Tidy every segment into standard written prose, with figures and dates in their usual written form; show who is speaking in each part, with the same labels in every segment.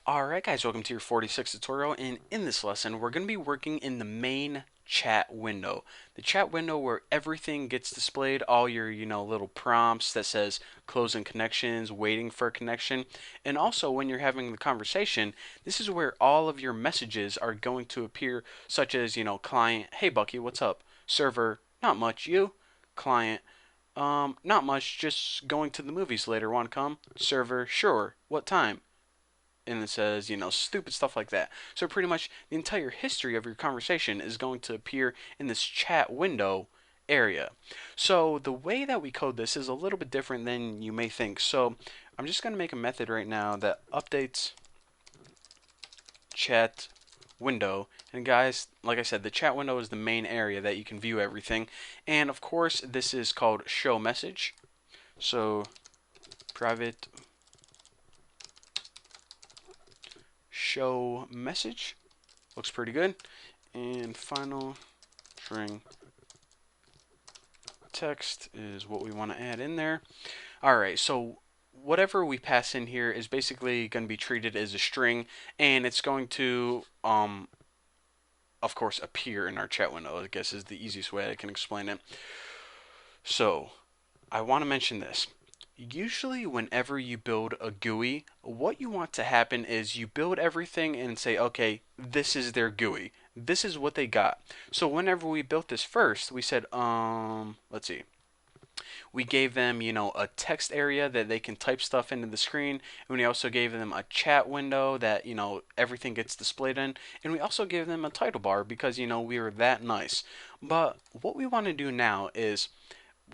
Speaker 1: Alright guys, welcome to your 46 tutorial, and in this lesson we're going to be working in the main chat window. The chat window where everything gets displayed, all your little prompts that says closing connections, waiting for a connection, and also when you're having the conversation, this is where all of your messages are going to appear, such as, client, hey Bucky, what's up? Server, not much, you? Client, not much, just going to the movies later, wanna come? Server, sure, what time? And it says, stupid stuff like that. So pretty much the entire history of your conversation is going to appear in this chat window area. So the way that we code this is a little bit different than you may think. So I'm just going to make a method right now that updates chat window. And guys, like I said, the chat window is the main area that you can view everything. And of course, this is called show message. So private show message looks pretty good. And final string text is what we want to add in there. Alright, so whatever we pass in here is basically going to be treated as a string, and it's going to of course appear in our chat window, I guess is the easiest way I can explain it. So I want to mention this. Usually whenever you build a GUI, what you want to happen is you build everything and say, okay, this is their GUI. This is what they got. So whenever we built this first, we said, let's see. We gave them, a text area that they can type stuff into the screen. And we also gave them a chat window that, everything gets displayed in. And we also gave them a title bar because, we were that nice. But what we want to do now is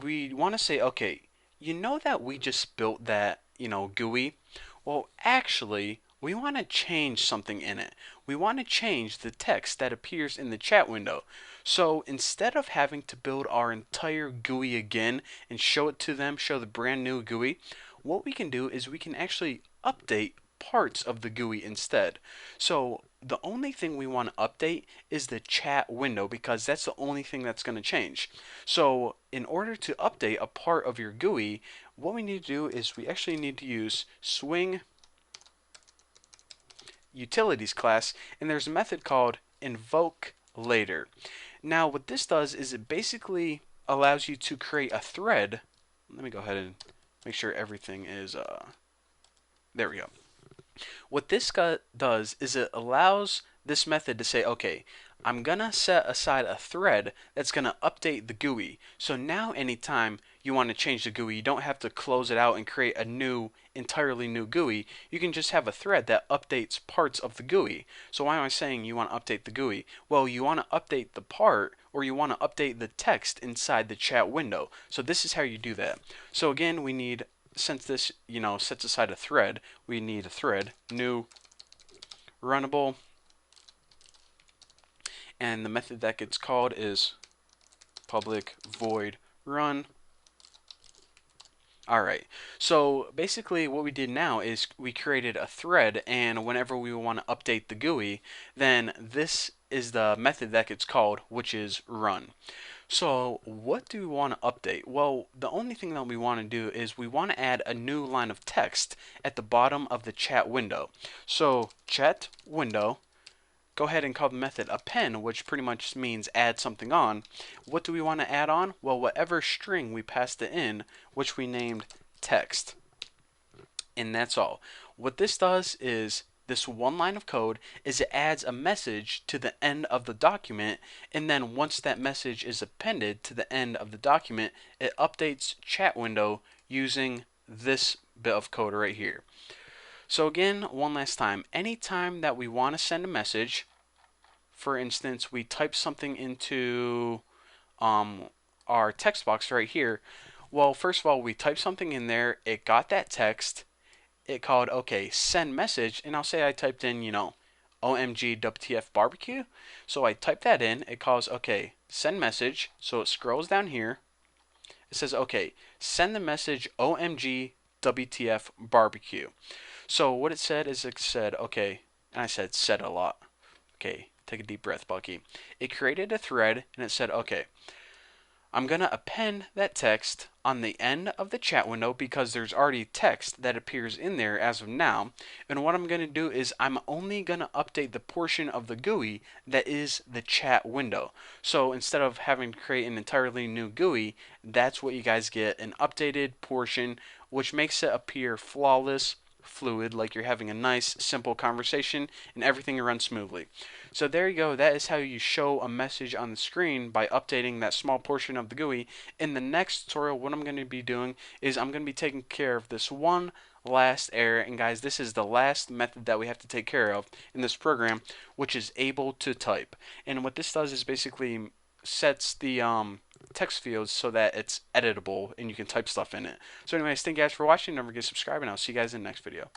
Speaker 1: we want to say, okay, you know that we just built that, GUI? Well, actually, we want to change something in it. We want to change the text that appears in the chat window. So instead of having to build our entire GUI again and show it to them, show the brand new GUI, what we can do is we can actually update parts of the GUI instead. So the only thing we want to update is the chat window because that's the only thing that's going to change. So in order to update a part of your GUI, what we need to do is we actually need to use swing utilities class, and there's a method called invoke later. Now what this does is it basically allows you to create a thread. Let me go ahead and make sure everything is there we go. What this does is it allows this method to say, okay, I'm gonna set aside a thread that's gonna update the GUI. So now anytime you want to change the GUI, you don't have to close it out and create a new, entirely new GUI. You can just have a thread that updates parts of the GUI. So why am I saying you want to update the GUI? Well, you want to update the part, or you want to update the text inside the chat window. So this is how you do that. So again, we need, since this, sets aside a thread, we need a thread, new, runnable, and the method that gets called is public void run. Alright, so basically what we did now is we created a thread, and whenever we want to update the GUI, then this is the method that gets called, which is run. So what do we want to update? Well, the only thing that we want to do is we want to add a new line of text at the bottom of the chat window. So chat window, go ahead and call the method append, which pretty much means add something on. What do we want to add on? Well, whatever string we passed it in, which we named text. And that's all. What this does is this one line of code is it adds a message to the end of the document, and then once that message is appended to the end of the document, it updates chat window using this bit of code right here. So again, one last time, anytime that we want to send a message, for instance, we type something into our text box right here. Well, first of all, we type something in there, it got that text, it called, okay, send message, and I'll say I typed in, OMG WTF barbecue. So I type that in, it calls, okay, send message, so it scrolls down here, it says, okay, send the message OMG WTF barbecue. So what it said is it said, okay, and I said a lot. Okay, take a deep breath, Bucky. It created a thread and it said, okay, I'm going to append that text on the end of the chat window because there's already text that appears in there as of now. And what I'm going to do is I'm only going to update the portion of the GUI that is the chat window. So instead of having to create an entirely new GUI, that's what you guys get, an updated portion, which makes it appear flawless, fluid, like you're having a nice, simple conversation and everything runs smoothly. So there you go. That is how you show a message on the screen by updating that small portion of the GUI. In the next tutorial, what I'm going to be doing is I'm going to be taking care of this one last error. And guys, this is the last method that we have to take care of in this program, which is able to type. And what this does is basically sets the text fields so that it's editable and you can type stuff in it. So anyways, thank you guys for watching. Don't forget to subscribe, and I'll see you guys in the next video.